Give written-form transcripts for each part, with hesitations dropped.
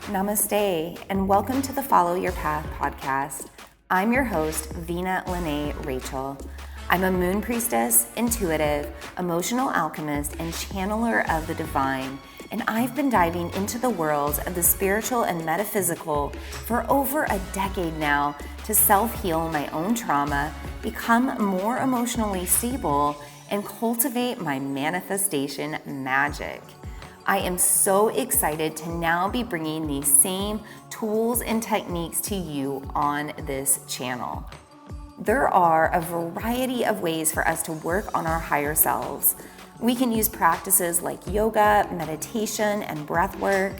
Namaste, and welcome to the Follow Your Path podcast. I'm your host, Vina Lene Rachel. I'm a moon priestess, intuitive, emotional alchemist, and channeler of the divine, and I've been diving into the worlds of the spiritual and metaphysical for over a decade now to self-heal my own trauma, become more emotionally stable, and cultivate my manifestation magic. I am so excited to now be bringing these same tools and techniques to you on this channel. There are a variety of ways for us to work on our higher selves. We can use practices like yoga, meditation, and breath work.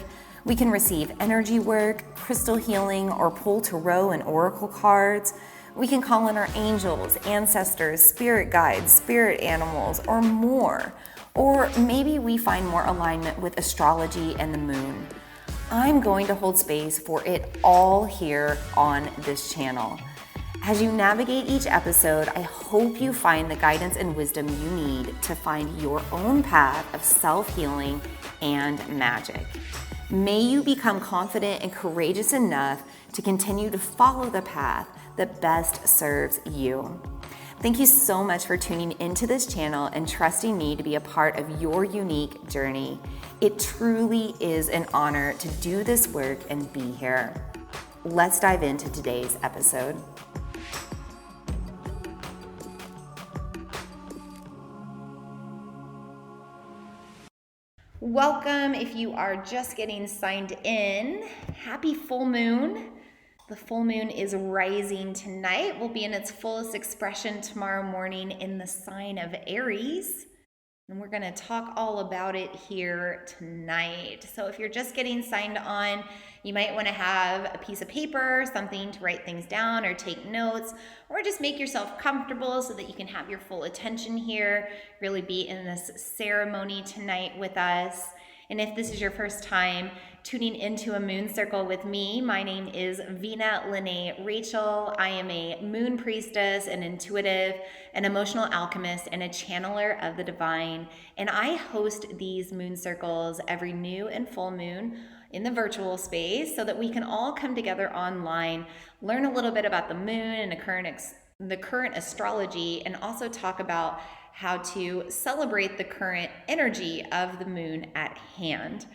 We can receive energy work, crystal healing, or pull tarot and oracle cards. We can call in our angels, ancestors, spirit guides, spirit animals, or more. Or maybe we find more alignment with astrology and the moon. I'm going to hold space for it all here on this channel. As you navigate each episode, I hope you find the guidance and wisdom you need to find your own path of self-healing and magic. May you become confident and courageous enough to continue to follow the path that best serves you. Thank you so much for tuning into this channel and trusting me to be a part of your unique journey. It truly is an honor to do this work and be here. Let's dive into today's episode. Welcome if you are just getting signed in. Happy full moon. The full moon is rising tonight. Will be in its fullest expression tomorrow morning in the sign of Aries. And we're going to talk all about it here tonight. So if you're just getting signed on, you might want to have a piece of paper, something to write things down or take notes, or just make yourself comfortable so that you can have your full attention here, really be in this ceremony tonight with us. And if this is your first time tuning into a moon circle with me, my name is Vina Lene Rachel. I am a moon priestess, an intuitive, an emotional alchemist, and a channeler of the divine. And I host these moon circles every new and full moon in the virtual space so that we can all come together online, learn a little bit about the moon and the current astrology, and also talk about how to celebrate the current energy of the moon at hand.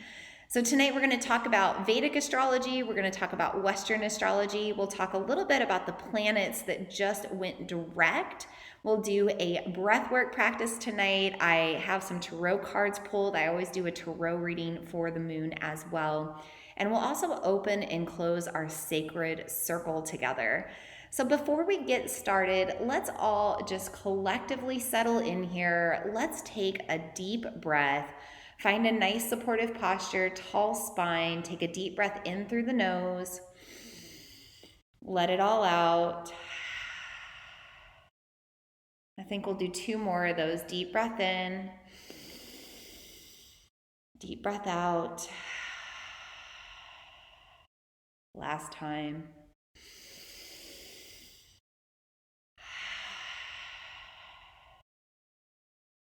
So tonight we're going to talk about Vedic astrology. We're going to talk about Western astrology. We'll talk a little bit about the planets that just went direct. We'll do a breathwork practice tonight. I have some tarot cards pulled. I always do a tarot reading for the moon as well. And we'll also open and close our sacred circle together. So before we get started, let's all just collectively settle in here. Let's take a deep breath. Find a nice supportive posture, tall spine. Take a deep breath in through the nose. Let it all out. I think we'll do 2 more of those. Deep breath in. Deep breath out. Last time.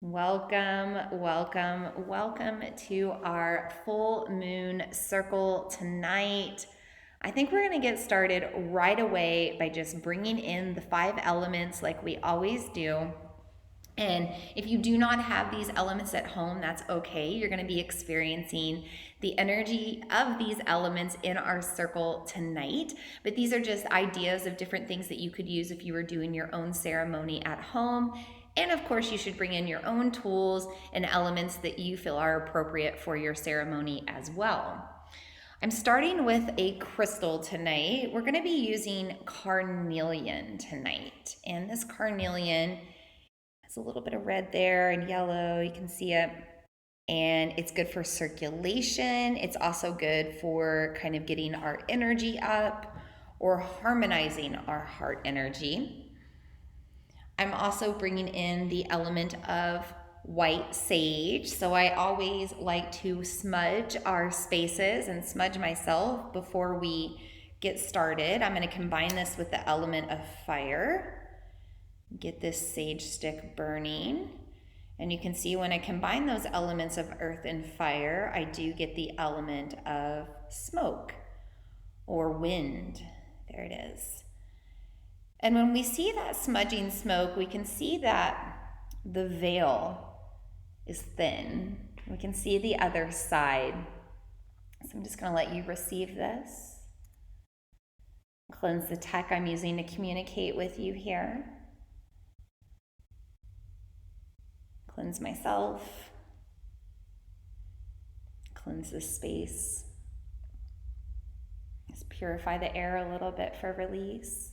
Welcome, welcome, welcome to our full moon circle tonight. I think we're going to get started right away by just bringing in the 5 elements like we always do. And if you do not have these elements at home, that's okay. You're going to be experiencing the energy of these elements in our circle tonight. But these are just ideas of different things that you could use if you were doing your own ceremony at home. And of course, you should bring in your own tools and elements that you feel are appropriate for your ceremony as well. I'm starting with a crystal tonight. We're going to be using carnelian tonight. And this carnelian has a little bit of red there and yellow. You can see it. And it's good for circulation. It's also good for kind of getting our energy up or harmonizing our heart energy. I'm also bringing in the element of white sage. So I always like to smudge our spaces and smudge myself before we get started. I'm going to combine this with the element of fire. Get this sage stick burning. And you can see when I combine those elements of earth and fire, I do get the element of smoke or wind. There it is. And when we see that smudging smoke, we can see that the veil is thin. We can see the other side. So I'm just going to let you receive this. Cleanse the tech I'm using to communicate with you here. Cleanse myself. Cleanse the space. Just purify the air a little bit for release.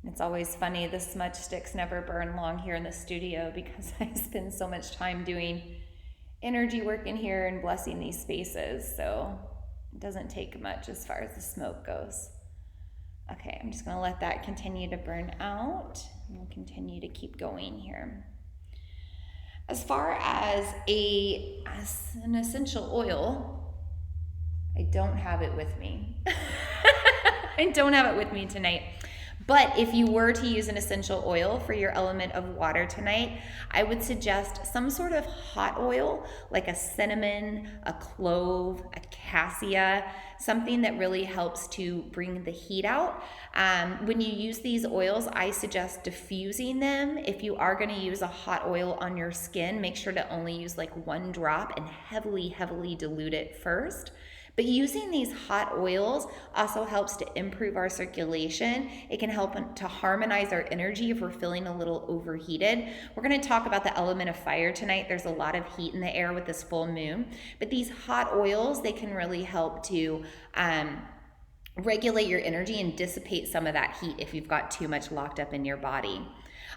It's always funny, the smudge sticks never burn long here in the studio because I spend so much time doing energy work in here and blessing these spaces. So it doesn't take much as far as the smoke goes. Okay, I'm just going to let that continue to burn out. And we'll continue to keep going here. As far as an essential oil, I don't have it with me. I don't have it with me tonight. But if you were to use an essential oil for your element of water tonight, I would suggest some sort of hot oil, like a cinnamon, a clove, a cassia, something that really helps to bring the heat out. When you use these oils, I suggest diffusing them. If you are going to use a hot oil on your skin, make sure to only use like 1 drop and heavily, heavily dilute it first. But using these hot oils also helps to improve our circulation. It can help to harmonize our energy if we're feeling a little overheated. We're going to talk about the element of fire tonight. There's a lot of heat in the air with this full moon. But these hot oils, they can really help to regulate your energy and dissipate some of that heat if you've got too much locked up in your body.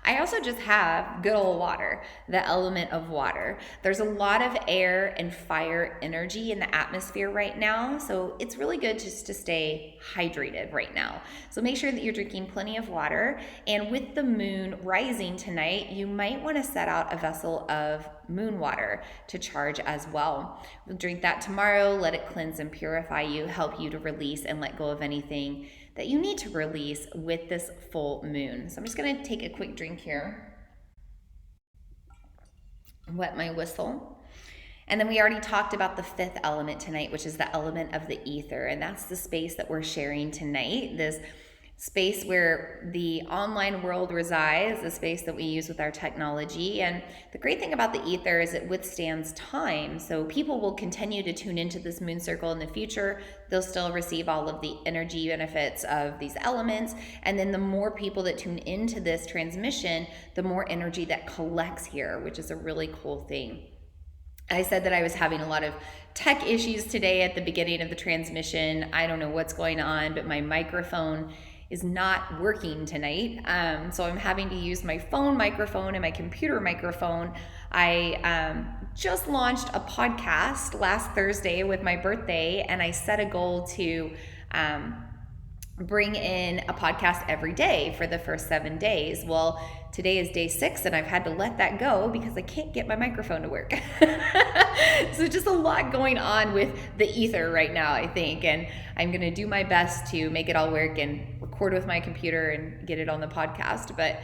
I also just have good old water, the element of water. There's a lot of air and fire energy in the atmosphere right now, so it's really good just to stay hydrated right now. So make sure that you're drinking plenty of water, and with the moon rising tonight, you might want to set out a vessel of moon water to charge as well. We'll drink that tomorrow, let it cleanse and purify you, help you to release and let go of anything that you need to release with this full moon. So I'm just going to take a quick drink here. Wet my whistle. And then we already talked about the 5th element tonight, which is the element of the ether. And that's the space that we're sharing tonight. This space where the online world resides, the space that we use with our technology. And the great thing about the ether is it withstands time. So people will continue to tune into this moon circle in the future. They'll still receive all of the energy benefits of these elements. And then the more people that tune into this transmission, the more energy that collects here, which is a really cool thing. I said that I was having a lot of tech issues today at the beginning of the transmission. I don't know what's going on, but my microphone is not working tonight. So I'm having to use my phone microphone and my computer microphone. I just launched a podcast last Thursday with my birthday, and I set a goal to bring in a podcast every day for the first 7 days. Well, today is day 6 and I've had to let that go because I can't get my microphone to work. So just a lot going on with the ether right now, I think, and I'm going to do my best to make it all work and record with my computer and get it on the podcast. But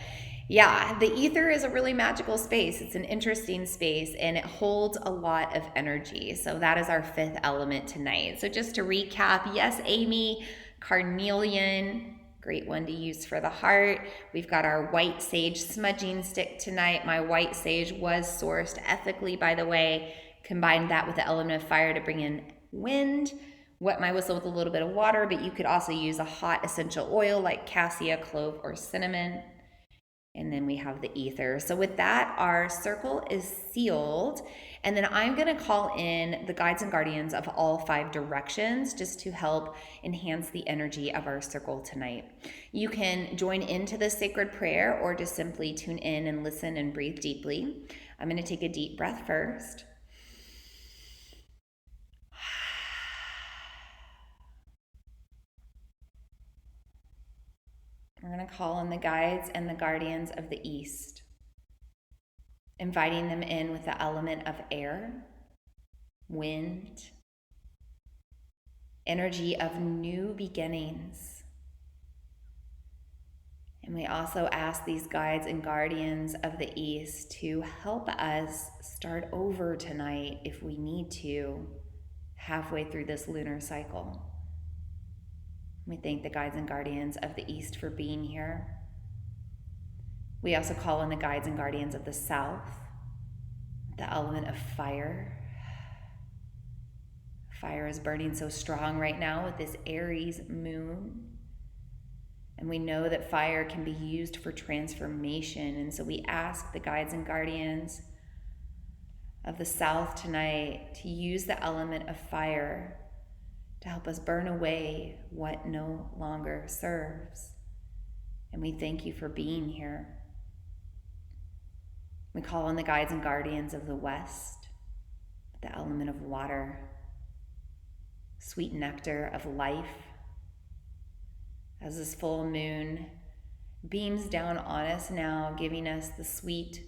yeah, the ether is a really magical space. It's an interesting space and it holds a lot of energy. So that is our 5th element tonight. So just to recap, yes, Amy, carnelian, great one to use for the heart. We've got our white sage smudging stick tonight. My white sage was sourced ethically, by the way. Combined that with the element of fire to bring in wind. Wet my whistle with a little bit of water, but you could also use a hot essential oil like cassia, clove, or cinnamon. And then we have the ether. So with that, our circle is sealed. And then I'm going to call in the guides and guardians of all 5 directions just to help enhance the energy of our circle tonight. You can join into this sacred prayer or just simply tune in and listen and breathe deeply. I'm going to take a deep breath first. We're going to call in the guides and the guardians of the East, inviting them in with the element of air, wind, energy of new beginnings. And we also ask these guides and guardians of the East to help us start over tonight if we need to, halfway through this lunar cycle. We thank the guides and guardians of the East for being here. We also call on the guides and guardians of the South, the element of fire. Fire is burning so strong right now with this Aries moon. And we know that fire can be used for transformation. And so we ask the guides and guardians of the South tonight to use the element of fire to help us burn away what no longer serves. And we thank you for being here. We call on the guides and guardians of the West, the element of water, sweet nectar of life. As this full moon beams down on us now, giving us the sweet,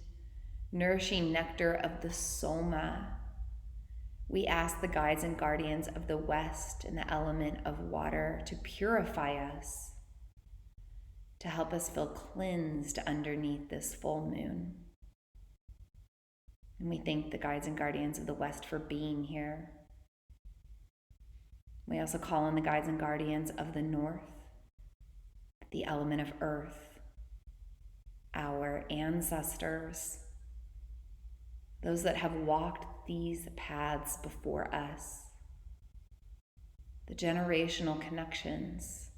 nourishing nectar of the soma, we ask the guides and guardians of the West and the element of water to purify us, to help us feel cleansed underneath this full moon. And we thank the guides and guardians of the West for being here. We also call on the guides and guardians of the North, the element of earth, our ancestors, those that have walked these paths before us, the generational connections,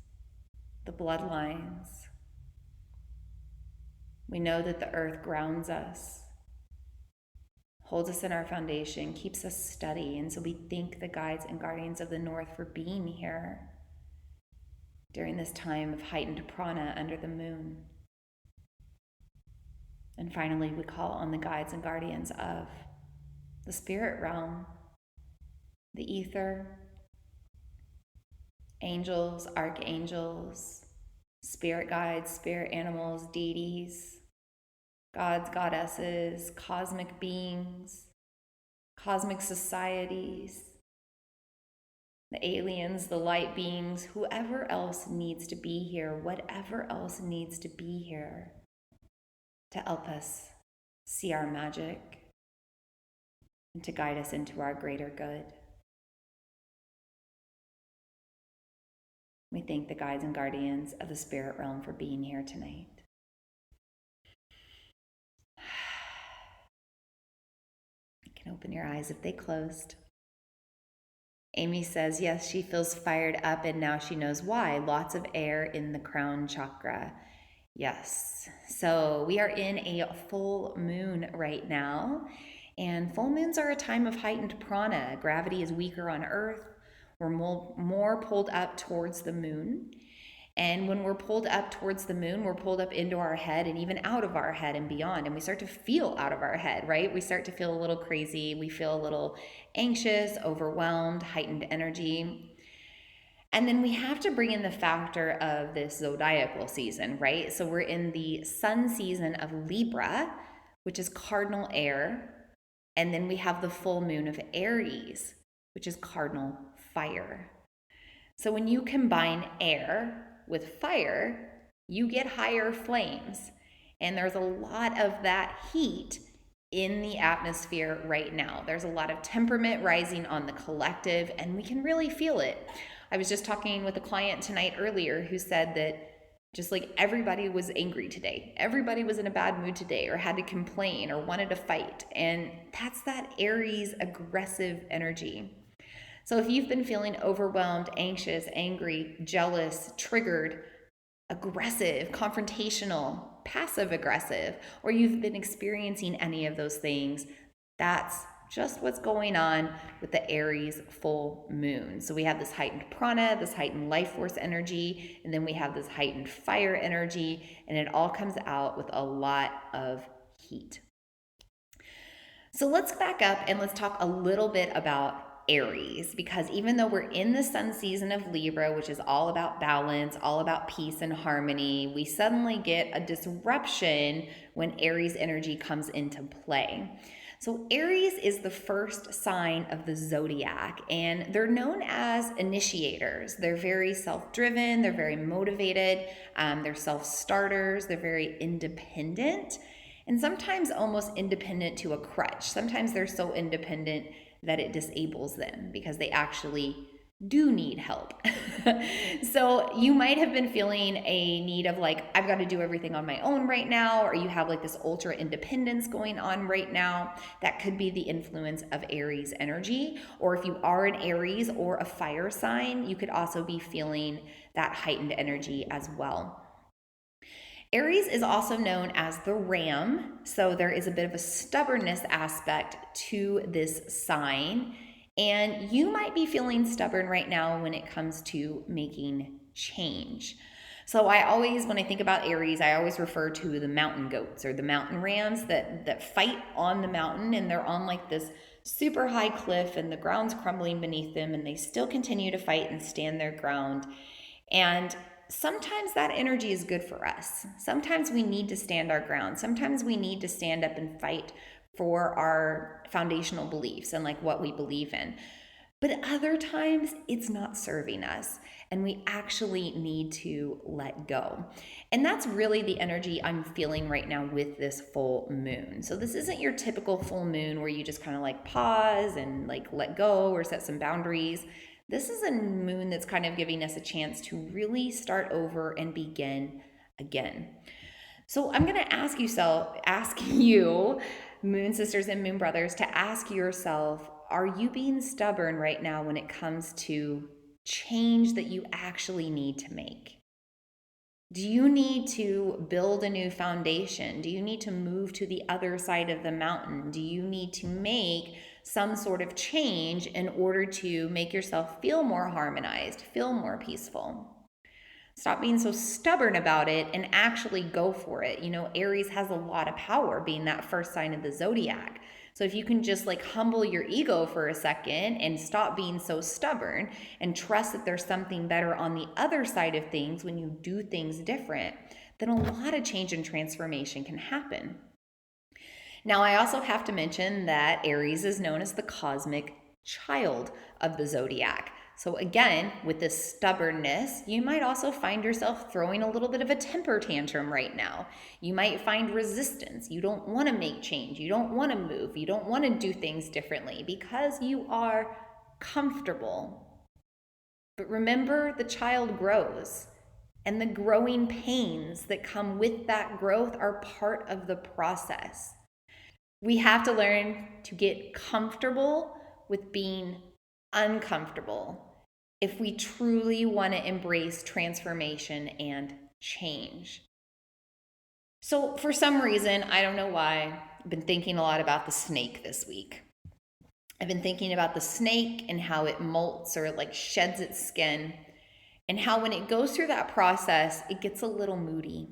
the bloodlines. We know that the earth grounds us, holds us in our foundation, keeps us steady, and so we thank the guides and guardians of the North for being here during this time of heightened prana under the moon. And finally, we call on the guides and guardians of the spirit realm, the ether, angels, archangels, spirit guides, spirit animals, deities, gods, goddesses, cosmic beings, cosmic societies, the aliens, the light beings, whoever else needs to be here, whatever else needs to be here to help us see our magic and to guide us into our greater good. We thank the guides and guardians of the spirit realm for being here tonight. You can open your eyes if they closed. Amy says, yes, she feels fired up and now she knows why. Lots of air in the crown chakra. Yes. So we are in a full moon right now, and full moons are a time of heightened prana. Gravity is weaker on Earth. We're more pulled up towards the moon. And when we're pulled up towards the moon, we're pulled up into our head and even out of our head and beyond. And we start to feel out of our head, right? We start to feel a little crazy. We feel a little anxious, overwhelmed, heightened energy. And then we have to bring in the factor of this zodiacal season, right? So we're in the sun season of Libra, which is cardinal air. And then we have the full moon of Aries, which is cardinal fire. So when you combine air with fire, you get higher flames. And there's a lot of that heat in the atmosphere right now. There's a lot of temperament rising on the collective, and we can really feel it. I was just talking with a client tonight earlier who said that just like everybody was angry today. Everybody was in a bad mood today or had to complain or wanted to fight. And that's that Aries aggressive energy. So if you've been feeling overwhelmed, anxious, angry, jealous, triggered, aggressive, confrontational, passive aggressive, or you've been experiencing any of those things, that's just what's going on with the Aries full moon. So we have this heightened prana, this heightened life force energy, and then we have this heightened fire energy, and it all comes out with a lot of heat. So let's back up and let's talk a little bit about Aries, because even though we're in the sun season of Libra, which is all about balance, all about peace and harmony, we suddenly get a disruption when Aries energy comes into play. So Aries is the first sign of the zodiac, and they're known as initiators. They're very self-driven, they're very motivated, they're self-starters, they're very independent, and sometimes almost independent to a crutch. Sometimes they're so independent that it disables them because they actually do need help. So you might have been feeling a need of like, I've got to do everything on my own right now, or you have like this ultra independence going on right now. That could be the influence of Aries energy. Or if you are an Aries or a fire sign, you could also be feeling that heightened energy as well. Aries is also known as the ram, so there is a bit of a stubbornness aspect to this sign. And you might be feeling stubborn right now when it comes to making change. So when I think about Aries, I always refer to the mountain goats or the mountain rams that fight on the mountain, and they're on like this super high cliff and the ground's crumbling beneath them, and they still continue to fight and stand their ground. And sometimes that energy is good for us. Sometimes we need to stand our ground. Sometimes we need to stand up and fight for our foundational beliefs and like what we believe in. But other times it's not serving us and we actually need to let go. And that's really the energy I'm feeling right now with this full moon. So this isn't your typical full moon where you just kind of like pause and like let go or set some boundaries. This is a moon that's kind of giving us a chance to really start over and begin again. So I'm going to ask you, moon sisters and moon brothers, to ask yourself, are you being stubborn right now when it comes to change that you actually need to make? Do you need to build a new foundation? Do you need to move to the other side of the mountain? Do you need to make some sort of change in order to make yourself feel more harmonized, feel more peaceful? Stop being so stubborn about it and actually go for it. You know, Aries has a lot of power, being that first sign of the zodiac. So if you can just like humble your ego for a second and stop being so stubborn and trust that there's something better on the other side of things when you do things different, then a lot of change and transformation can happen. Now, I also have to mention that Aries is known as the cosmic child of the zodiac. So again, with this stubbornness, you might also find yourself throwing a little bit of a temper tantrum right now. You might find resistance. You don't want to make change. You don't want to move. You don't want to do things differently because you are comfortable. But remember, the child grows, and the growing pains that come with that growth are part of the process. We have to learn to get comfortable with being uncomfortable if we truly want to embrace transformation and change. So for some reason, I don't know why, I've been thinking a lot about the snake this week. I've been thinking about the snake and how it molts or like sheds its skin, and how when it goes through that process, it gets a little moody.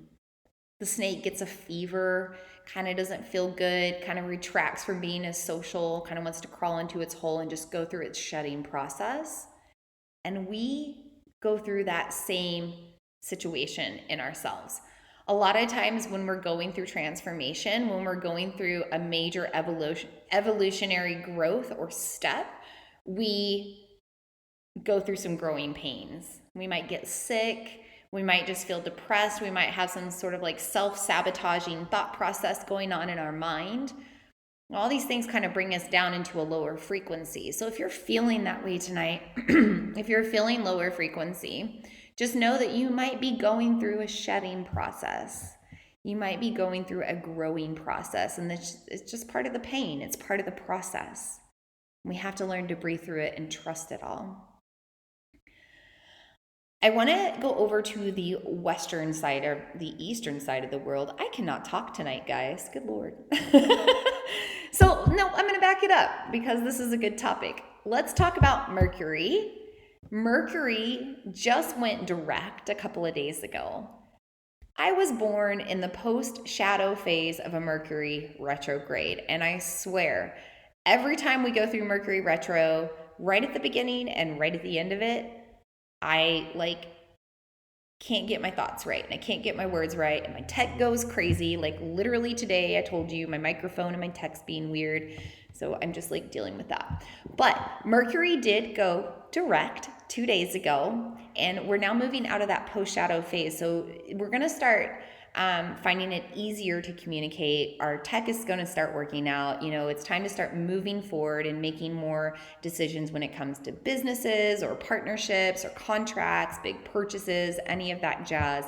The snake gets a fever, kind of doesn't feel good, kind of retracts from being as social, kind of wants to crawl into its hole and just go through its shedding process. And we go through that same situation in ourselves. A lot of times when we're going through transformation, when we're going through a major evolutionary growth or step, we go through some growing pains. We might get sick. We might just feel depressed. We might have some sort of like self-sabotaging thought process going on in our mind. All these things kind of bring us down into a lower frequency. So if you're feeling that way tonight, if you're feeling lower frequency, just know that you might be going through a shedding process. You might be going through a growing process, and it's just part of the pain. It's part of the process. We have to learn to breathe through it and trust it all. I want to go over to the western side or the eastern side of the world. I cannot talk tonight, guys. Good Lord. So, no, I'm going to back it up because this is a good topic. Let's talk about Mercury. Mercury just went direct a couple of days ago. I was born in the post-shadow phase of a Mercury retrograde, and I swear, every time we go through Mercury retro, right at the beginning and right at the end of it, I can't get my thoughts right and I can't get my words right and my tech goes crazy. Like literally today I told you my microphone and my tech's being weird. So I'm just like dealing with that. But Mercury did go direct 2 days ago, and we're now moving out of that post shadow phase. So we're going to start finding it easier to communicate. Our tech is going to start working out. You know, it's time to start moving forward and making more decisions when it comes to businesses or partnerships or contracts, big purchases, any of that jazz.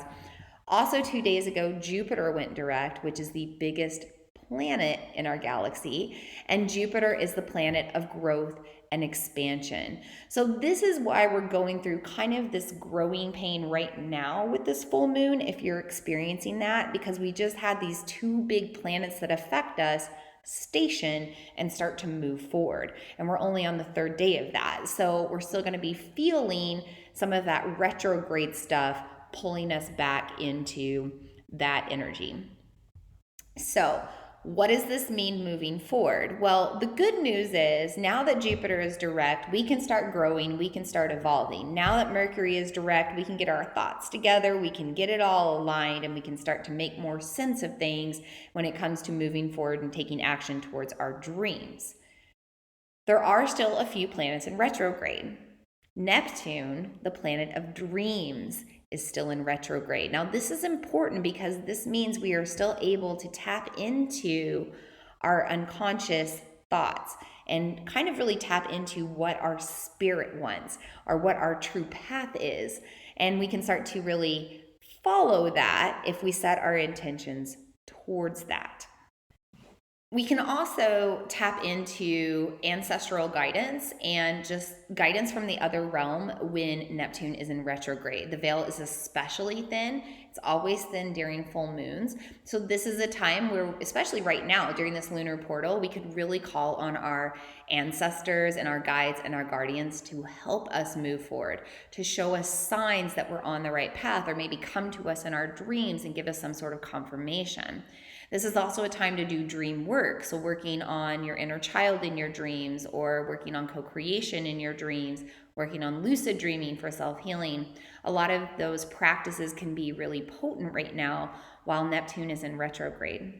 Also, 2 days ago, Jupiter went direct, which is the biggest planet in our galaxy, and Jupiter is the planet of growth and expansion. So this is why we're going through kind of this growing pain right now with this full moon, if you're experiencing that, because we just had these two big planets that affect us station and start to move forward, and we're only on the third day of that. So we're still going to be feeling some of that retrograde stuff pulling us back into that energy. So what does this mean moving forward? Well, the good news is now that Jupiter is direct, we can start growing, we can start evolving. Now that Mercury is direct, we can get our thoughts together, we can get it all aligned, and we can start to make more sense of things when it comes to moving forward and taking action towards our dreams. There are still a few planets in retrograde. Neptune, the planet of dreams, is still in retrograde. Now, this is important because this means we are still able to tap into our unconscious thoughts and kind of really tap into what our spirit wants or what our true path is. And we can start to really follow that if we set our intentions towards that. We can also tap into ancestral guidance and just guidance from the other realm when Neptune is in retrograde. The veil is especially thin. It's always thin during full moons. So this is a time where, especially right now during this lunar portal, we could really call on our ancestors and our guides and our guardians to help us move forward, to show us signs that we're on the right path, or maybe come to us in our dreams and give us some sort of confirmation. This is also a time to do dream work. So working on your inner child in your dreams, or working on co-creation in your dreams, working on lucid dreaming for self-healing. A lot of those practices can be really potent right now while Neptune is in retrograde.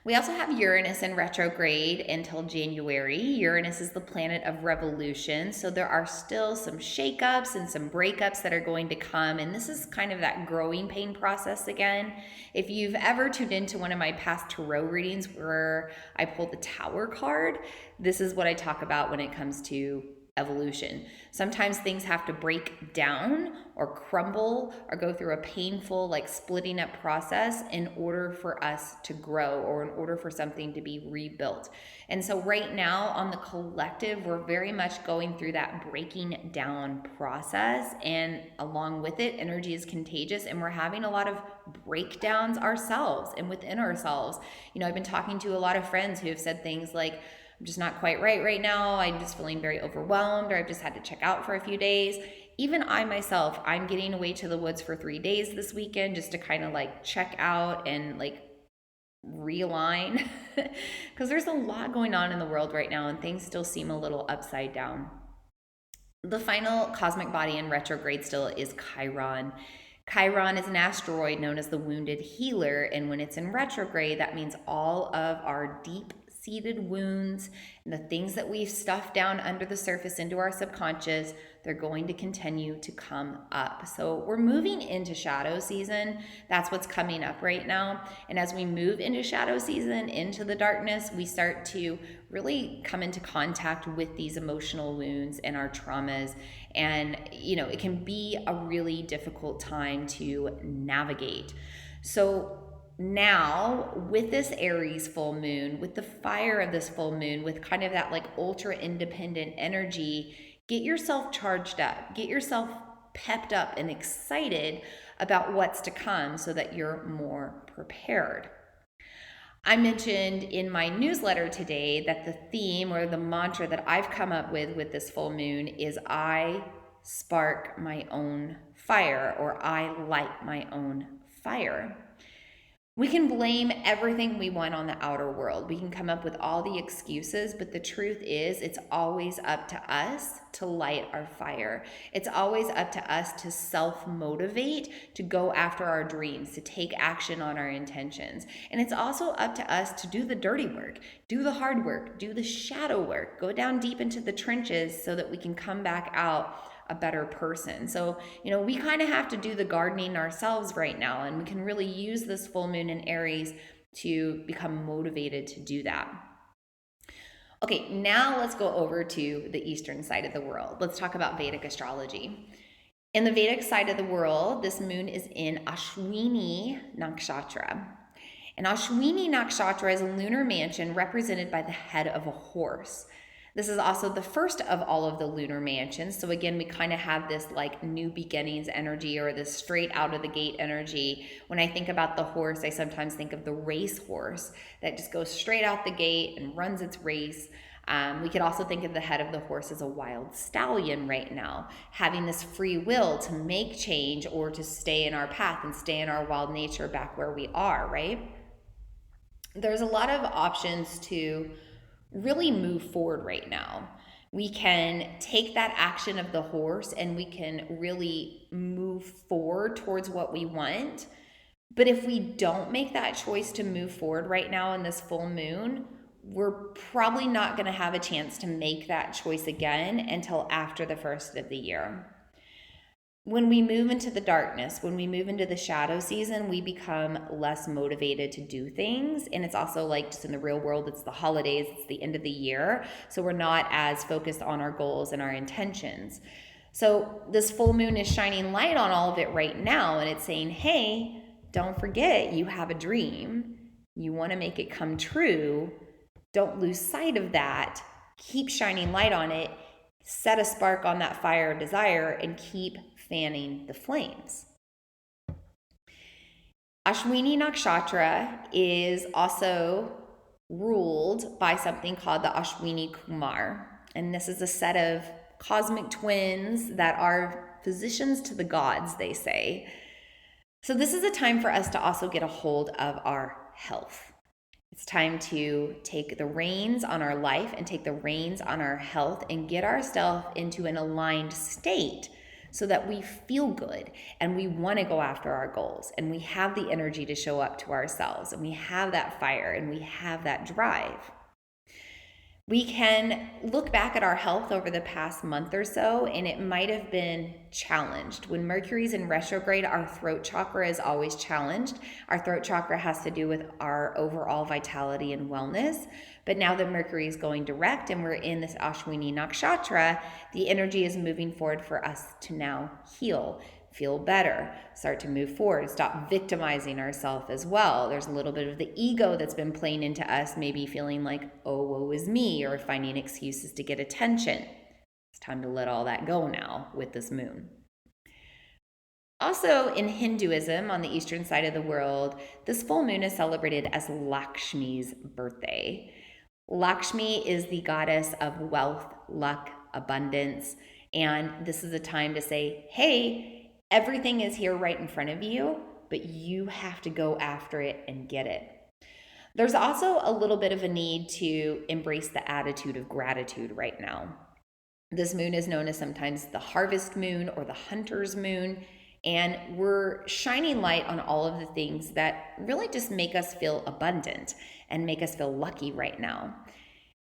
We also have Uranus in retrograde until January. Uranus is the planet of revolution, so there are still some shakeups and some breakups that are going to come, and this is kind of that growing pain process again. If you've ever tuned into one of my past tarot readings where I pulled the Tower card, this is what I talk about when it comes to evolution. Sometimes things have to break down or crumble or go through a painful, like splitting up process in order for us to grow, or in order for something to be rebuilt. And so right now on the collective, we're very much going through that breaking down process, and along with it, energy is contagious, and we're having a lot of breakdowns ourselves and within ourselves. You know, I've been talking to a lot of friends who have said things like, I'm just not quite right now. I'm just feeling very overwhelmed, or I've just had to check out for a few days. Even I myself, I'm getting away to the woods for 3 days this weekend just to kind of like check out and like realign because there's a lot going on in the world right now and things still seem a little upside down. The final cosmic body in retrograde still is Chiron. Chiron is an asteroid known as the wounded healer, and when it's in retrograde, that means all of our deep seated wounds and the things that we've stuffed down under the surface into our subconscious, they're going to continue to come up. So we're moving into shadow season. That's what's coming up right now. And as we move into shadow season, into the darkness, we start to really come into contact with these emotional wounds and our traumas. And, you know, it can be a really difficult time to navigate. So now with this Aries full moon, with the fire of this full moon, with kind of that like ultra independent energy, get yourself charged up, get yourself pepped up and excited about what's to come so that you're more prepared. I mentioned in my newsletter today that the theme or the mantra that I've come up with this full moon is I spark my own fire, or I light my own fire. We can blame everything we want on the outer world. We can come up with all the excuses, but the truth is, it's always up to us to light our fire. It's always up to us to self-motivate, to go after our dreams, to take action on our intentions. And it's also up to us to do the dirty work, do the hard work, do the shadow work, go down deep into the trenches so that we can come back out a better person. So, we kind of have to do the gardening ourselves right now, and we can really use this full moon in Aries to become motivated to do that. Okay, now let's go over to the Eastern side of the world. Let's talk about Vedic astrology. In the Vedic side of the world, this moon is in Ashwini Nakshatra. And Ashwini Nakshatra is a lunar mansion represented by the head of a horse. This is also the first of all of the lunar mansions. So again, we kind of have this like new beginnings energy, or this straight out of the gate energy. When I think about the horse, I sometimes think of the race horse that just goes straight out the gate and runs its race. We could also think of the head of the horse as a wild stallion right now, having this free will to make change or to stay in our path and stay in our wild nature back where we are, right? There's a lot of options to really move forward right now. We can take that action of the horse and we can really move forward towards what we want. But if we don't make that choice to move forward right now in this full moon, we're probably not going to have a chance to make that choice again until after the first of the year. When we move into the darkness, when we move into the shadow season, we become less motivated to do things. And it's also like just in the real world, it's the holidays, it's the end of the year. So we're not as focused on our goals and our intentions. So this full moon is shining light on all of it right now. And it's saying, hey, don't forget you have a dream. You want to make it come true. Don't lose sight of that. Keep shining light on it. Set a spark on that fire of desire and keep fanning the flames. Ashwini Nakshatra is also ruled by something called the Ashwini Kumar. And this is a set of cosmic twins that are physicians to the gods, they say. So this is a time for us to also get a hold of our health. It's time to take the reins on our life and take the reins on our health and get ourselves into an aligned state so that we feel good and we want to go after our goals and we have the energy to show up to ourselves and we have that fire and we have that drive. We can look back at our health over the past month or so, and it might have been challenged. When Mercury's in retrograde, our throat chakra is always challenged. Our throat chakra has to do with our overall vitality and wellness. But now that Mercury is going direct and we're in this Ashwini Nakshatra, the energy is moving forward for us to now heal, feel better, start to move forward, stop victimizing ourselves as well. There's a little bit of the ego that's been playing into us, maybe feeling like, oh, woe is me, or finding excuses to get attention. It's time to let all that go now with this moon. Also in Hinduism, on the eastern side of the world, this full moon is celebrated as Lakshmi's birthday. Lakshmi is the goddess of wealth, luck, abundance, and this is a time to say, hey, everything is here right in front of you, but you have to go after it and get it. There's also a little bit of a need to embrace the attitude of gratitude right now. This moon is known as sometimes the harvest moon or the hunter's moon, and we're shining light on all of the things that really just make us feel abundant and make us feel lucky right now.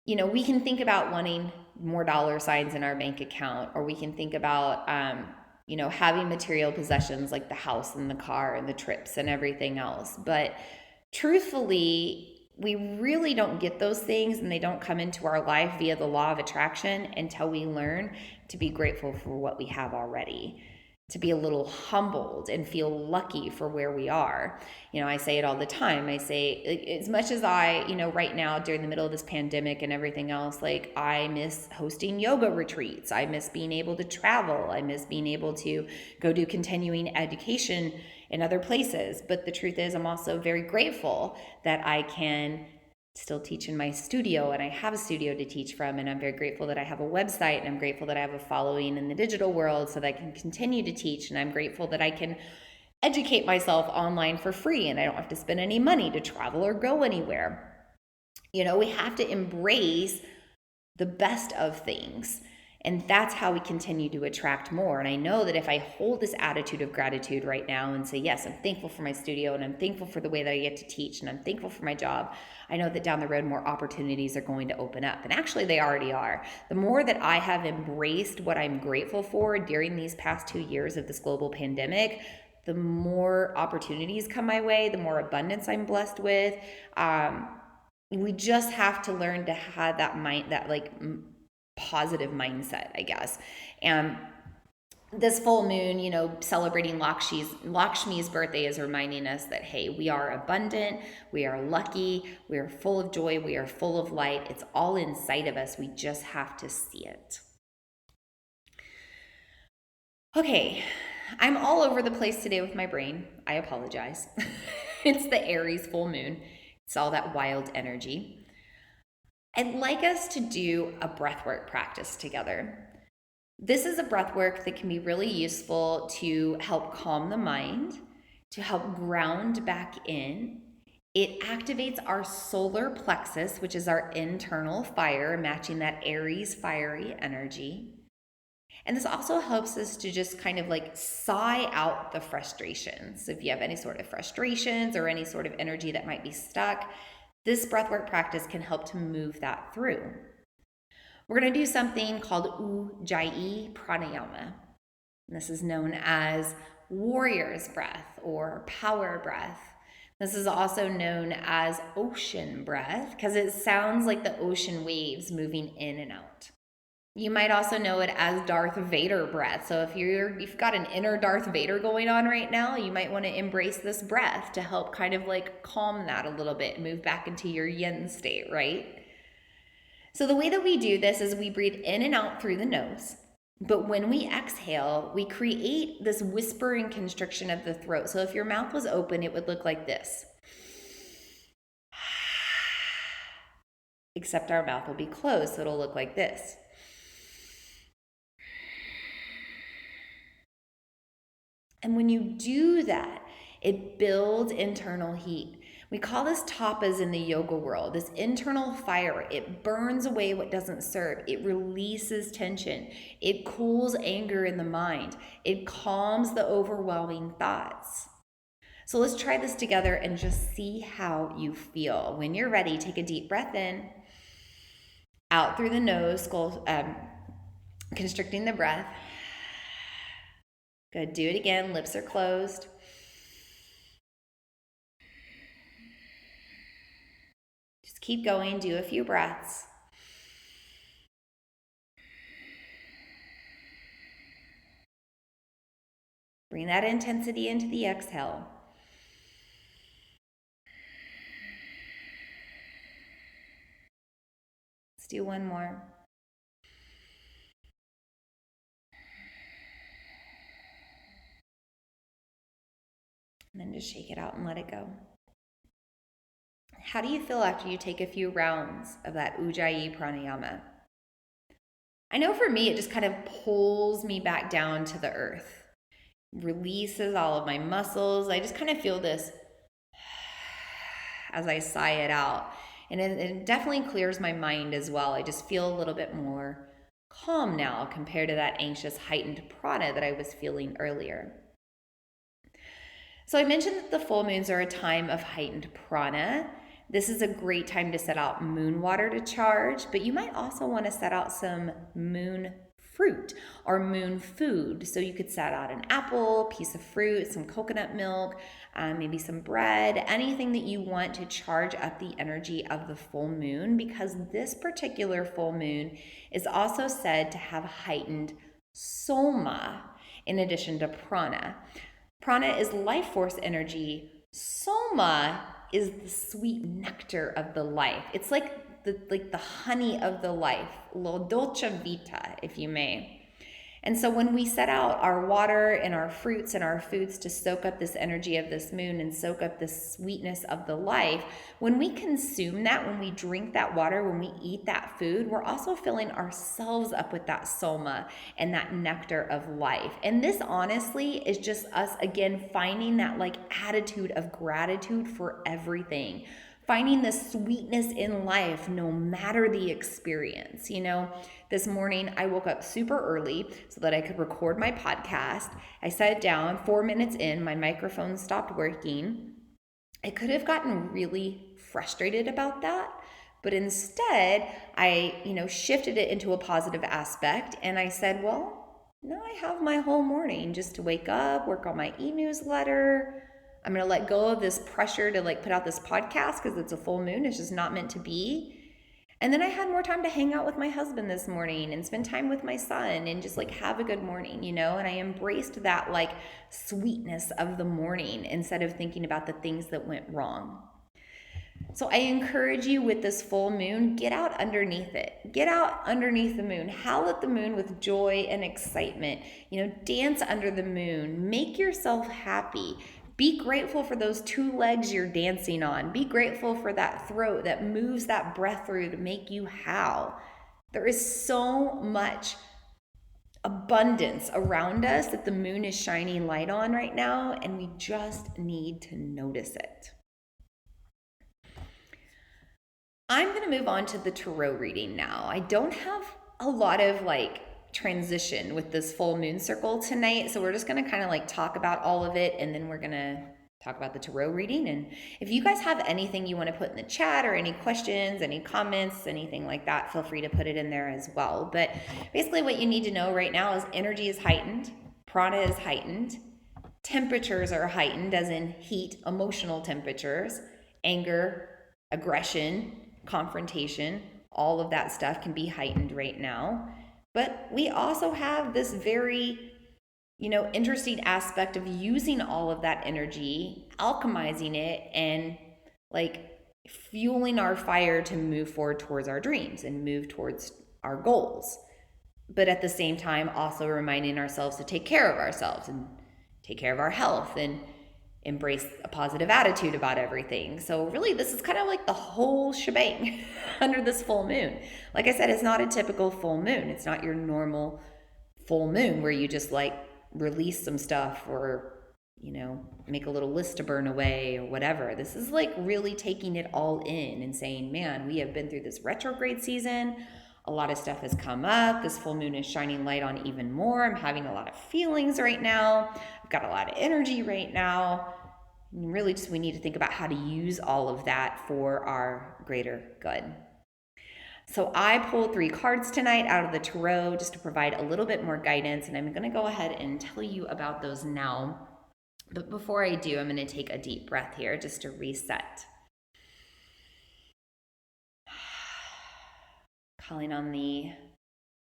We can think about wanting more dollar signs in our bank account, or we can think about having material possessions like the house and the car and the trips and everything else. But truthfully, we really don't get those things, and they don't come into our life via the law of attraction until we learn to be grateful for what we have already, to be a little humbled and feel lucky for where we are. I say it all the time. I say, as much as I, right now during the middle of this pandemic and everything else, like I miss hosting yoga retreats. I miss being able to travel. I miss being able to go do continuing education in other places. But the truth is, I'm also very grateful that I can still teach in my studio, and I have a studio to teach from, and I'm very grateful that I have a website, and I'm grateful that I have a following in the digital world so that I can continue to teach, and I'm grateful that I can educate myself online for free, and I don't have to spend any money to travel or go anywhere. You know, we have to embrace the best of things. And that's how we continue to attract more. And I know that if I hold this attitude of gratitude right now and say, yes, I'm thankful for my studio, and I'm thankful for the way that I get to teach, and I'm thankful for my job, I know that down the road more opportunities are going to open up. And actually, they already are. The more that I have embraced what I'm grateful for during these past 2 years of this global pandemic, the more opportunities come my way, the more abundance I'm blessed with. We just have to learn to have that mind, that like positive mindset, I guess. And this full moon, you know, celebrating Lakshmi's birthday is reminding us that, hey, we are abundant, we are lucky, we are full of joy, we are full of light. It's all inside of us. We just have to see it. Okay, I'm all over the place today with my brain. I apologize. It's the Aries full moon. It's all that wild energy. I'd like us to do a breathwork practice together. This is a breathwork that can be really useful to help calm the mind, to help ground back in. It activates our solar plexus, which is our internal fire, matching that Aries fiery energy. And this also helps us to just kind of like sigh out the frustrations. So if you have any sort of frustrations or any sort of energy that might be stuck, this breathwork practice can help to move that through. We're going to do something called Ujjayi pranayama. And this is known as warrior's breath or power breath. This is also known as ocean breath because it sounds like the ocean waves moving in and out. You might also know it as Darth Vader breath. So if you've got an inner Darth Vader going on right now, you might want to embrace this breath to help kind of like calm that a little bit, move back into your yin state, right? So the way that we do this is we breathe in and out through the nose. But when we exhale, we create this whispering constriction of the throat. So if your mouth was open, it would look like this. Except our mouth will be closed, so it'll look like this. And when you do that, it builds internal heat. We call this tapas in the yoga world, this internal fire. It burns away what doesn't serve. It releases tension. It cools anger in the mind. It calms the overwhelming thoughts. So let's try this together and just see how you feel. When you're ready, take a deep breath in, out through the nose, constricting the breath. Good, do it again, lips are closed. Just keep going, do a few breaths. Bring that intensity into the exhale. Let's do one more. And then just shake it out and let it go. How do you feel after you take a few rounds of that Ujjayi pranayama? I know for me, it just kind of pulls me back down to the earth, releases all of my muscles. I just kind of feel this as I sigh it out. And it definitely clears my mind as well. I just feel a little bit more calm now compared to that anxious, heightened prana that I was feeling earlier. So I mentioned that the full moons are a time of heightened prana. This is a great time to set out moon water to charge, but you might also want to set out some moon fruit or moon food. So you could set out an apple, piece of fruit, some coconut milk, maybe some bread, anything that you want to charge up the energy of the full moon, because this particular full moon is also said to have heightened soma in addition to prana. Prana is life force energy. Soma is the sweet nectar of the life. It's like the honey of the life, lo dolce vita, if you may. And so when we set out our water and our fruits and our foods to soak up this energy of this moon and soak up the sweetness of the life, when we consume that, when we drink that water, when we eat that food, we're also filling ourselves up with that soma and that nectar of life. And this honestly is just us, again, finding that like attitude of gratitude for everything. Finding the sweetness in life no matter the experience. You know, this morning I woke up super early so that I could record my podcast. I sat down, 4 minutes in, my microphone stopped working. I could have gotten really frustrated about that, but instead I, shifted it into a positive aspect, and I said, well, now I have my whole morning just to wake up, work on my e-newsletter. I'm going to let go of this pressure to like put out this podcast because it's a full moon. It's just not meant to be. And then I had more time to hang out with my husband this morning and spend time with my son and just like have a good morning, and I embraced that like sweetness of the morning instead of thinking about the things that went wrong. So I encourage you with this full moon, get out underneath it. Get out underneath the moon. Howl at the moon with joy and excitement. Dance under the moon. Make yourself happy. Be grateful for those 2 legs you're dancing on. Be grateful for that throat that moves that breath through to make you howl. There is so much abundance around us that the moon is shining light on right now, and we just need to notice it. I'm going to move on to the tarot reading now. I don't have a lot of transition with this full moon circle tonight, so we're just going to kind of talk about all of it, and then we're going to talk about the tarot reading. And if you guys have anything you want to put in the chat or any questions, any comments, anything like that, feel free to put it in there as well. But basically what you need to know right now is energy is heightened, prana is heightened, temperatures are heightened, as in heat, emotional temperatures, anger, aggression, confrontation, all of that stuff can be heightened right now. But we also have this very, interesting aspect of using all of that energy, alchemizing it, and fueling our fire to move forward towards our dreams and move towards our goals. But at the same time, also reminding ourselves to take care of ourselves and take care of our health and embrace a positive attitude about everything. So really, this is kind of like the whole shebang under this full moon. Like I said, it's not a typical full moon. It's not your normal full moon where you just release some stuff or, make a little list to burn away or whatever. This is really taking it all in and saying, man, we have been through this retrograde season. A lot of stuff has come up. This full moon is shining light on even more. I'm having a lot of feelings right now. I've got a lot of energy right now. And really we need to think about how to use all of that for our greater good. So I pulled 3 cards tonight out of the tarot just to provide a little bit more guidance, and I'm going to go ahead and tell you about those now. But before I do, I'm going to take a deep breath here just to reset. Calling on the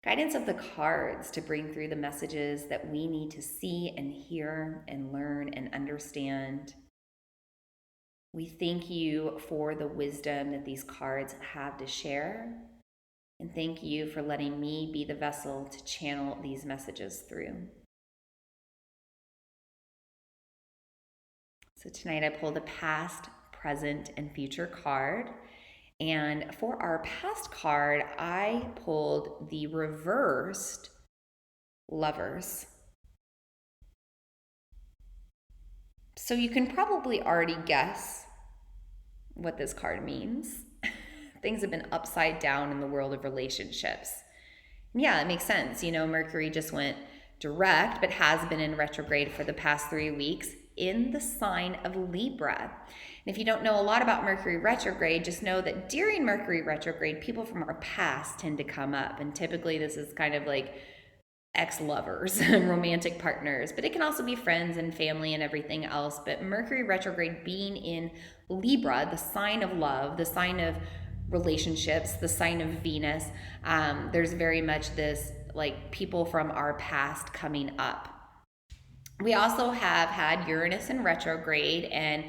guidance of the cards to bring through the messages that we need to see and hear and learn and understand. We thank you for the wisdom that these cards have to share. And thank you for letting me be the vessel to channel these messages through. So tonight I pulled a past, present, and future card. And for our past card, I pulled the reversed Lovers. So you can probably already guess what this card means. Things have been upside down in the world of relationships. Yeah, it makes sense. Mercury just went direct, but has been in retrograde for the past 3 weeks in the sign of Libra. And if you don't know a lot about Mercury retrograde, just know that during Mercury retrograde, people from our past tend to come up. And typically this is kind of like ex-lovers and romantic partners, but it can also be friends and family and everything else. But Mercury retrograde being in Libra, the sign of love, the sign of relationships, the sign of Venus, there's very much this people from our past coming up. We also have had Uranus in retrograde, and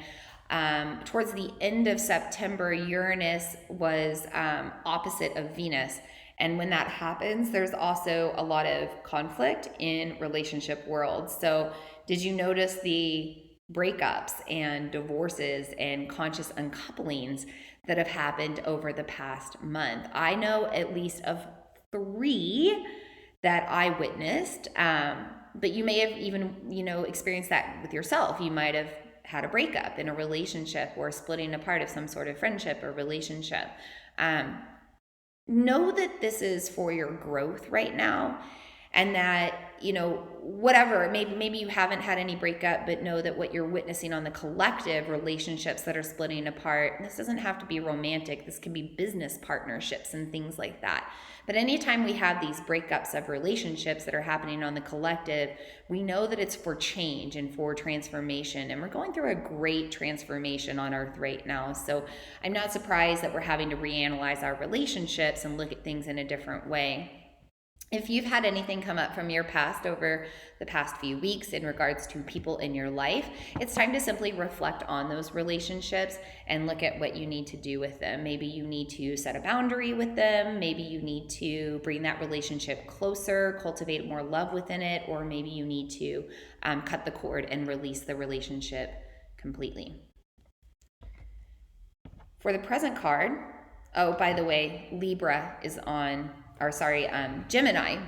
towards the end of September, Uranus was opposite of Venus. And when that happens, there's also a lot of conflict in relationship world. So did you notice the breakups and divorces and conscious uncouplings that have happened over the past month? I know at least of 3 that I witnessed, but you may have even, experienced that with yourself. You might have had a breakup in a relationship or splitting apart of some sort of friendship or relationship. Know that this is for your growth right now, and that, whatever, maybe you haven't had any breakup, but know that what you're witnessing on the collective relationships that are splitting apart, this doesn't have to be romantic, this can be business partnerships and things like that. But anytime we have these breakups of relationships that are happening on the collective, we know that it's for change and for transformation. And we're going through a great transformation on Earth right now. So I'm not surprised that we're having to reanalyze our relationships and look at things in a different way. If you've had anything come up from your past over the past few weeks in regards to people in your life, it's time to simply reflect on those relationships and look at what you need to do with them. Maybe you need to set a boundary with them. Maybe you need to bring that relationship closer, cultivate more love within it, or maybe you need to cut the cord and release the relationship completely. For the present card, oh, by the way, Libra is on, Gemini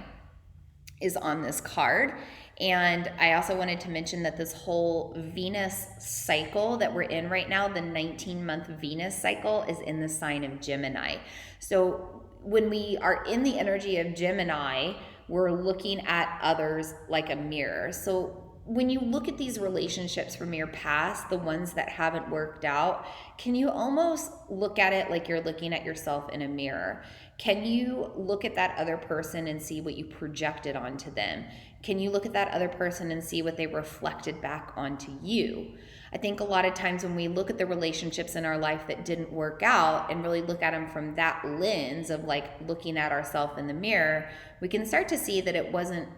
is on this card. And I also wanted to mention that this whole Venus cycle that we're in right now, the 19-month Venus cycle, is in the sign of Gemini. So when we are in the energy of Gemini, we're looking at others like a mirror. So when you look at these relationships from your past, the ones that haven't worked out, can you almost look at it like you're looking at yourself in a mirror? Can you look at that other person and see what you projected onto them? Can you look at that other person and see what they reflected back onto you? I think a lot of times when we look at the relationships in our life that didn't work out and really look at them from that lens of like looking at ourselves in the mirror, we can start to see that it wasn't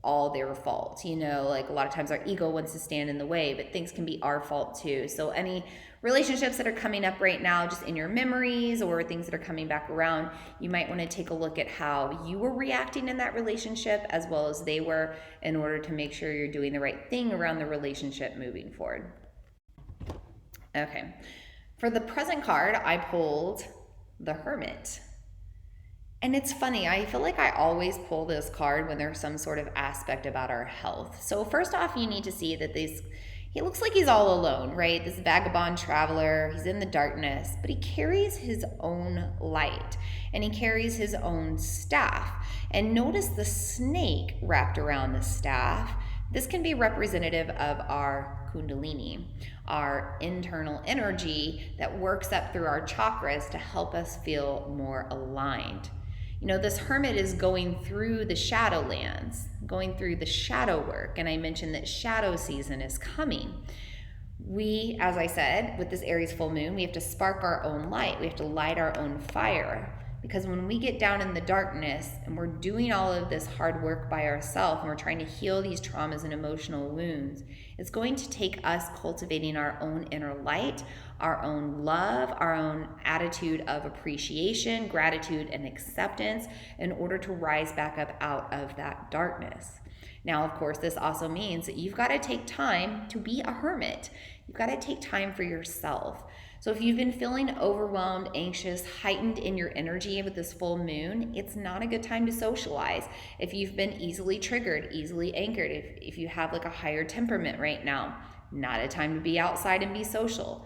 all their fault. Like a lot of times our ego wants to stand in the way, but things can be our fault too. So any relationships that are coming up right now, just in your memories or things that are coming back around, you might want to take a look at how you were reacting in that relationship as well as they were, in order to make sure you're doing the right thing around the relationship moving forward. Okay. For the present card, I pulled the Hermit. And it's funny, I feel like I always pull this card when there's some sort of aspect about our health. So first off, you need to see that he looks like he's all alone, right? This vagabond traveler, he's in the darkness, but he carries his own light and he carries his own staff. And notice the snake wrapped around the staff. This can be representative of our Kundalini, our internal energy that works up through our chakras to help us feel more aligned. This hermit is going through the shadowlands, going through the shadow work. And I mentioned that shadow season is coming. We, as I said, with this Aries full moon, we have to spark our own light. We have to light our own fire. Because when we get down in the darkness and we're doing all of this hard work by ourselves and we're trying to heal these traumas and emotional wounds, it's going to take us cultivating our own inner light, our own love, our own attitude of appreciation, gratitude, and acceptance in order to rise back up out of that darkness. Now, of course, this also means that you've got to take time to be a hermit. You've got to take time for yourself. So if you've been feeling overwhelmed, anxious, heightened in your energy with this full moon, it's not a good time to socialize. If you've been easily triggered, easily anchored, if you have like a higher temperament right now, not a time to be outside and be social.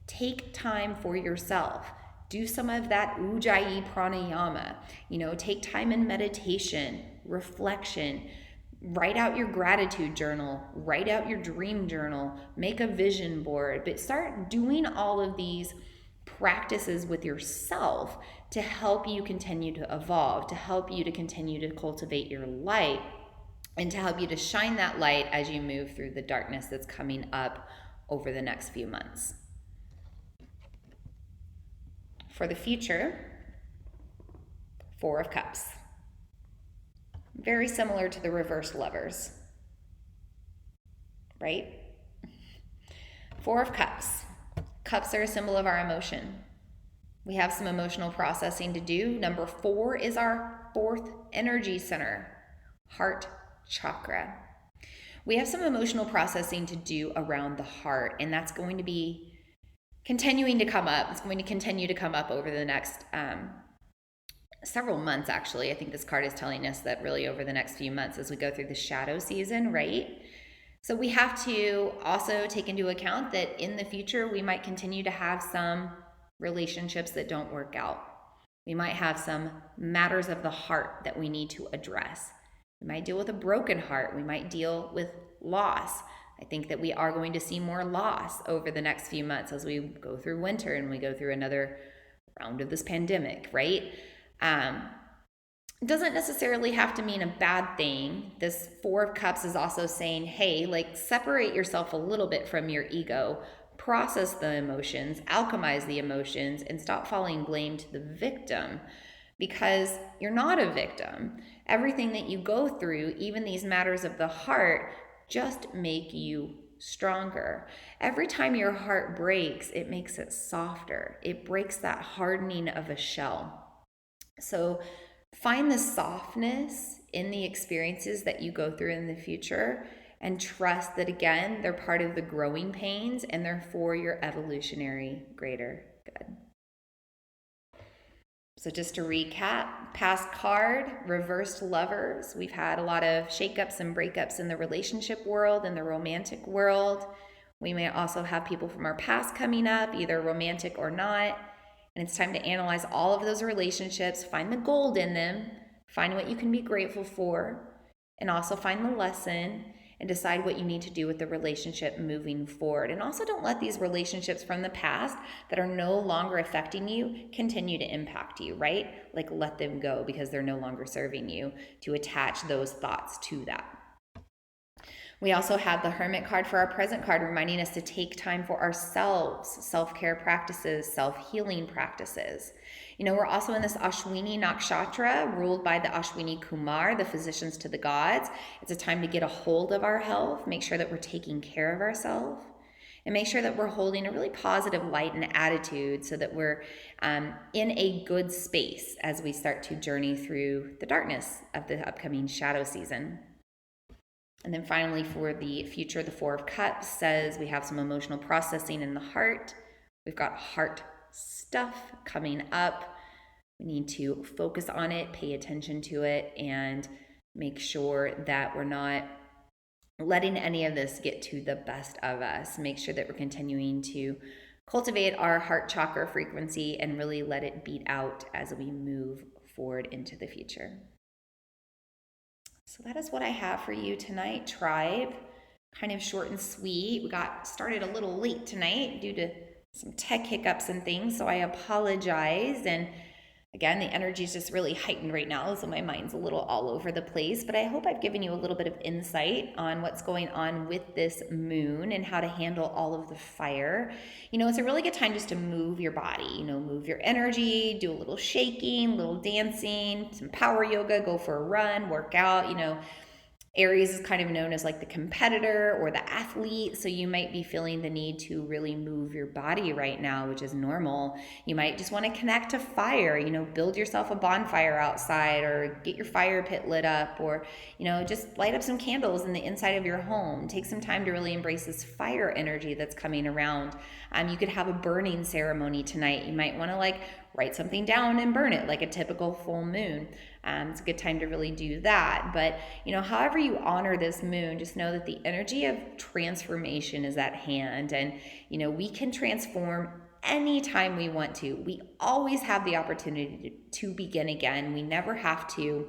Take time for yourself. Do some of that Ujjayi pranayama. Take time in meditation, reflection. Write out your gratitude journal, write out your dream journal, make a vision board, but start doing all of these practices with yourself to help you continue to evolve, to help you to continue to cultivate your light, and to help you to shine that light as you move through the darkness that's coming up over the next few months. For the future, 4 of Cups. Very similar to the reverse Lovers, right? 4 of Cups. Cups are a symbol of our emotion. We have some emotional processing to do. Number 4 is our 4th energy center, heart chakra. We have some emotional processing to do around the heart, and that's going to be continuing to come up. It's going to continue to come up over the next several months, actually. I think this card is telling us that really over the next few months as we go through the shadow season, right? So we have to also take into account that in the future, we might continue to have some relationships that don't work out. We might have some matters of the heart that we need to address. We might deal with a broken heart. We might deal with loss. I think that we are going to see more loss over the next few months as we go through winter and we go through another round of this pandemic, right? It doesn't necessarily have to mean a bad thing. This 4 of Cups is also saying, hey, like separate yourself a little bit from your ego, process the emotions, alchemize the emotions, and stop falling blame to the victim, because you're not a victim. Everything that you go through, even these matters of the heart, just make you stronger. Every time your heart breaks, it makes it softer. It breaks that hardening of a shell. So find the softness in the experiences that you go through in the future and trust that, again, they're part of the growing pains and they're for your evolutionary greater good. So just to recap, past card, reversed lovers. We've had a lot of shakeups and breakups in the relationship world and the romantic world. We may also have people from our past coming up, either romantic or not. And it's time to analyze all of those relationships, find the gold in them, find what you can be grateful for, and also find the lesson and decide what you need to do with the relationship moving forward. And also don't let these relationships from the past that are no longer affecting you continue to impact you, right? Like let them go because they're no longer serving you, to attach those thoughts to that. We also have the Hermit card for our present card, reminding us to take time for ourselves, self-care practices, self-healing practices. You know, we're also in this Ashwini Nakshatra, ruled by the Ashwini Kumar, the physicians to the gods. It's a time to get a hold of our health, make sure that we're taking care of ourselves, and make sure that we're holding a really positive light and attitude so that we're in a good space as we start to journey through the darkness of the upcoming shadow season. And then finally, for the future, the 4 of Cups says we have some emotional processing in the heart. We've got heart stuff coming up. We need to focus on it, pay attention to it, and make sure that we're not letting any of this get to the best of us. Make sure that we're continuing to cultivate our heart chakra frequency and really let it beat out as we move forward into the future. So that is what I have for you tonight, tribe. Kind of short and sweet. We got started a little late tonight due to some tech hiccups and things, so I apologize. And again, the energy is just really heightened right now, so my mind's a little all over the place. But I hope I've given you a little bit of insight on what's going on with this moon and how to handle all of the fire. You know, it's a really good time just to move your body, you know, move your energy, do a little shaking, a little dancing, some power yoga, go for a run, work out, you know. Aries is kind of known as like the competitor or the athlete, so you might be feeling the need to really move your body right now, which is normal. You might just want to connect to fire, you know, build yourself a bonfire outside or get your fire pit lit up, or, you know, just light up some candles in the inside of your home. Take some time to really embrace this fire energy that's coming around. You could have a burning ceremony tonight. You might want to like write something down and burn it like a typical full moon. It's a good time to really do that. But, you know, however you honor this moon, just know that the energy of transformation is at hand. And, you know, we can transform anytime we want to. We always have the opportunity to begin again. We never have to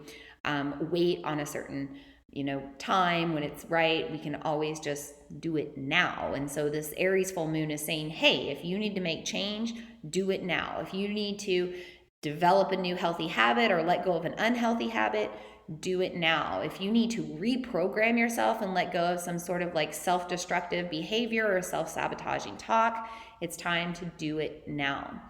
wait on a certain, you know, time when it's right. We can always just do it now. And so this Aries full moon is saying, hey, if you need to make change, do it now. If you need to develop a new healthy habit or let go of an unhealthy habit, do it now. If you need to reprogram yourself and let go of some sort of like self-destructive behavior or self-sabotaging talk, it's time to do it now.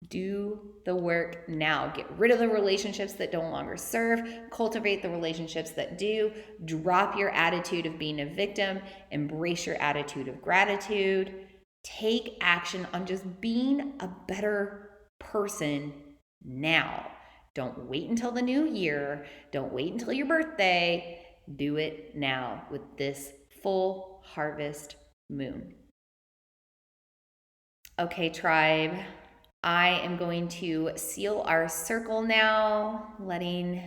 Do the work now. Get rid of the relationships that no longer serve. Cultivate the relationships that do. Drop your attitude of being a victim. Embrace your attitude of gratitude. Take action on just being a better person now. Don't wait until the new year. Don't wait until your birthday. Do it now with this full harvest moon. Okay, tribe, I am going to seal our circle now, letting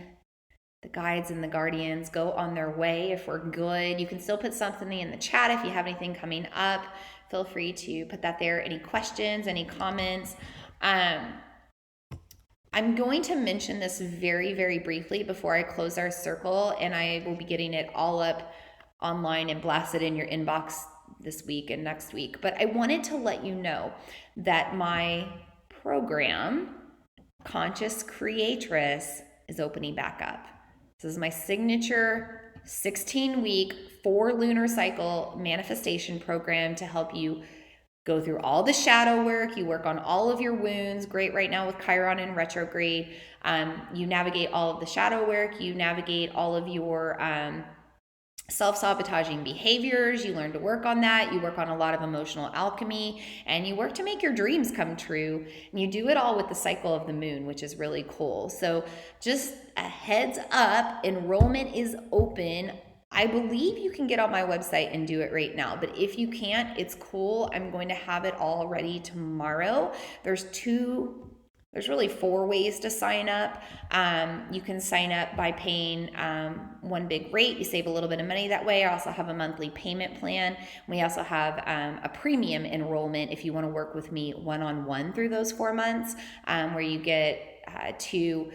the guides and the guardians go on their way. If we're good, you can still put something in the chat if you have anything coming up. Feel free to put that there. Any questions, any comments? I'm going to mention this very, very briefly before I close our circle, and I will be getting it all up online and blasted in your inbox this week and next week. But I wanted to let you know that my program, Conscious Creatress, is opening back up. This is my signature 16-week 4 lunar cycle manifestation program to help you go through all the shadow work. You work on all of your wounds. Great right now with Chiron in retrograde. You navigate all of the shadow work. You navigate all of your self-sabotaging behaviors. You learn to work on that. You work on a lot of emotional alchemy, and you work to make your dreams come true. And you do it all with the cycle of the moon, which is really cool. So just a heads up, enrollment is open. I believe you can get on my website and do it right now, but if you can't, it's cool. I'm going to have it all ready tomorrow. There's really 4 ways to sign up. You can sign up by paying one big rate. You save a little bit of money that way. I also have a monthly payment plan. We also have a premium enrollment if you want to work with me one-on-one through those 4 months, where you get 2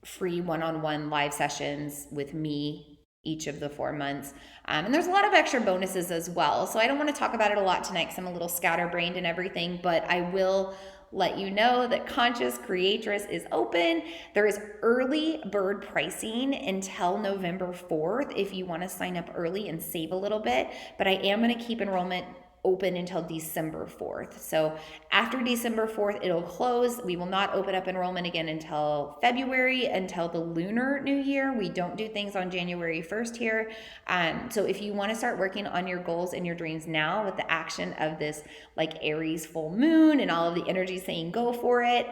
free one-on-one live sessions with me each of the 4 months. And there's a lot of extra bonuses as well. So I don't want to talk about it a lot tonight because I'm a little scatterbrained and everything, but I will let you know that Conscious Creatress is open. There is early bird pricing until November 4th if you want to sign up early and save a little bit, but I am going to keep enrollment open until December 4th. So after December 4th, it'll close. We will not open up enrollment again until February, until the Lunar New Year. We don't do things on January 1st here. So if you want to start working on your goals and your dreams now with the action of this like Aries full moon and all of the energy saying go for it,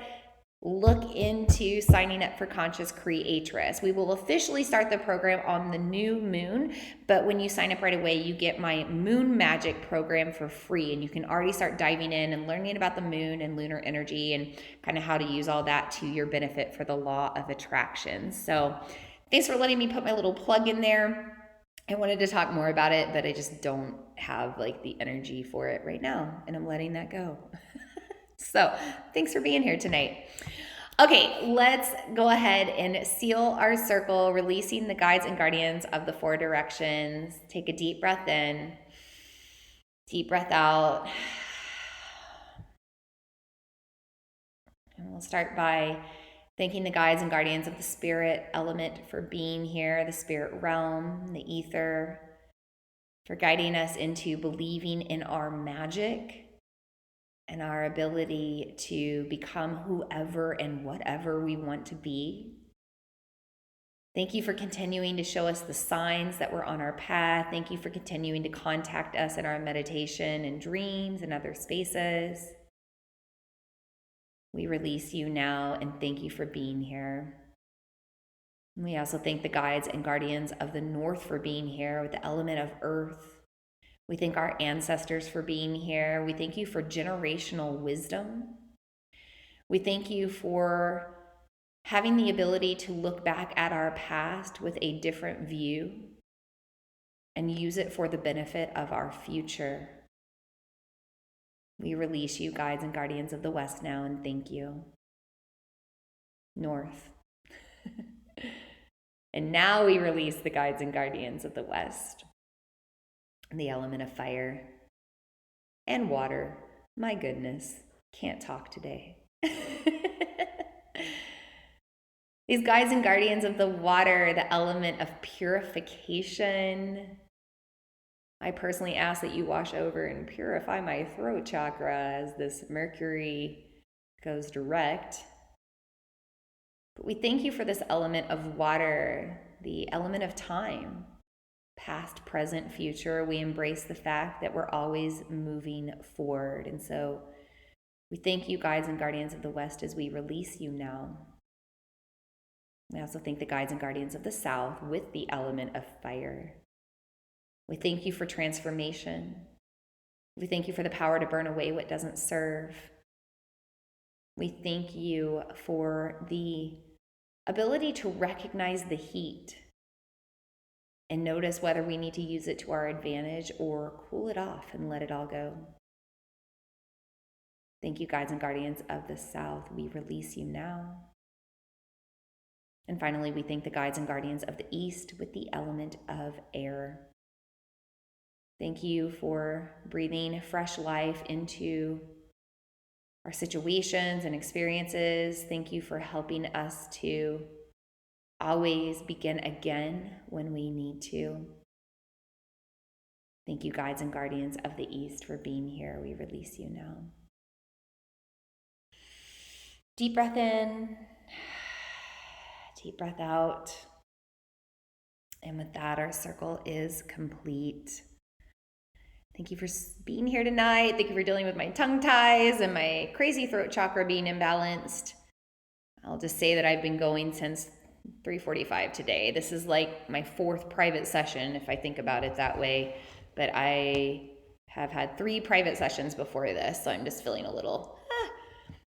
look into signing up for Conscious Creatress. We will officially start the program on the new moon, but when you sign up right away, you get my Moon Magick program for free, and you can already start diving in and learning about the moon and lunar energy and kind of how to use all that to your benefit for the law of attraction. So thanks for letting me put my little plug in there. I wanted to talk more about it, but I just don't have like the energy for it right now, and I'm letting that go. So thanks for being here tonight. Okay, let's go ahead and seal our circle, releasing the guides and guardians of the 4 directions. Take a deep breath in, deep breath out. And we'll start by thanking the guides and guardians of the spirit element for being here, the spirit realm, the ether, for guiding us into believing in our magic and our ability to become whoever and whatever we want to be. Thank you for continuing to show us the signs that we're on our path. Thank you for continuing to contact us in our meditation and dreams and other spaces. We release you now and thank you for being here. And we also thank the guides and guardians of the north for being here with the element of earth. We thank our ancestors for being here. We thank you for generational wisdom. We thank you for having the ability to look back at our past with a different view and use it for the benefit of our future. We release you, guides and guardians of the West now, and thank you. North. And now we release the guides and guardians of the West. The element of fire and water. My goodness, can't talk today. These guides and guardians of the water, the element of purification. I personally ask that you wash over and purify my throat chakra as this Mercury goes direct. But we thank you for this element of water, the element of time. Past, present, future, we embrace the fact that we're always moving forward. And so We thank you, guides and guardians of the West, as we release you now. We also thank the guides and guardians of the South with the element of fire. We thank you for transformation. We thank you for the power to burn away what doesn't serve. We thank you for the ability to recognize the heat and notice whether we need to use it to our advantage or cool it off and let it all go. Thank you, guides and guardians of the South. We release you now. And finally, we thank the guides and guardians of the East with the element of air. Thank you for breathing fresh life into our situations and experiences. Thank you for helping us to always begin again when we need to. Thank you, guides and guardians of the East, for being here. We release you now. Deep breath in, deep breath out. And with that, our circle is complete. Thank you for being here tonight. Thank you for dealing with my tongue ties and my crazy throat chakra being imbalanced. I'll just say that I've been going since 3:45 today. This is like my 4th private session, if I think about it that way. But I have had 3 private sessions before this, so I'm just feeling a little,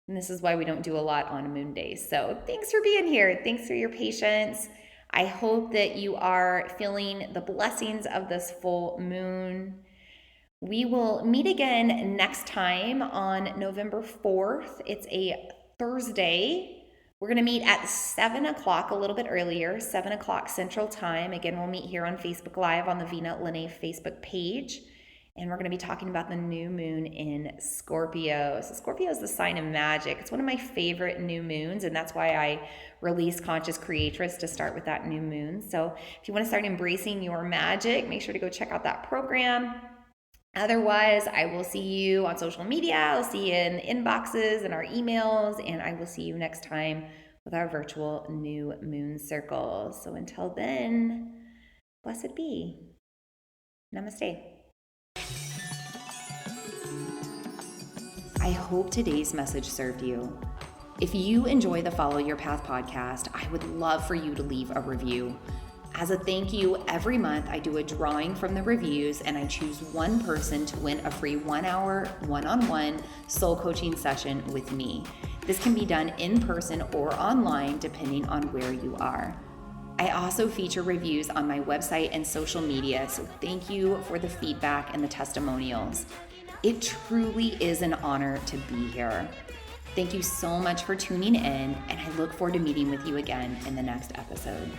and this is why we don't do a lot on moon days. So thanks for being here. Thanks for your patience. I hope that you are feeling the blessings of this full moon. We will meet again next time on November 4th. It's a Thursday. We're going to meet at 7 o'clock, a little bit earlier, 7 o'clock Central Time. Again, we'll meet here on Facebook Live on the Vina Lene Facebook page. And we're going to be talking about the new moon in Scorpio. So Scorpio is the sign of magic. It's one of my favorite new moons, and that's why I released Conscious Creatress to start with that new moon. So if you want to start embracing your magic, make sure to go check out that program. Otherwise, I will see you on social media. I'll see you in the inboxes and our emails, and I will see you next time with our virtual new moon circle. So until then, blessed be. Namaste. I hope today's message served you. If you enjoy the Follow Your Path podcast, I would love for you to leave a review. As a thank you, every month I do a drawing from the reviews and I choose one person to win a free 1-hour one-on-one soul coaching session with me. This can be done in person or online depending on where you are. I also feature reviews on my website and social media, so thank you for the feedback and the testimonials. It truly is an honor to be here. Thank you so much for tuning in, and I look forward to meeting with you again in the next episode.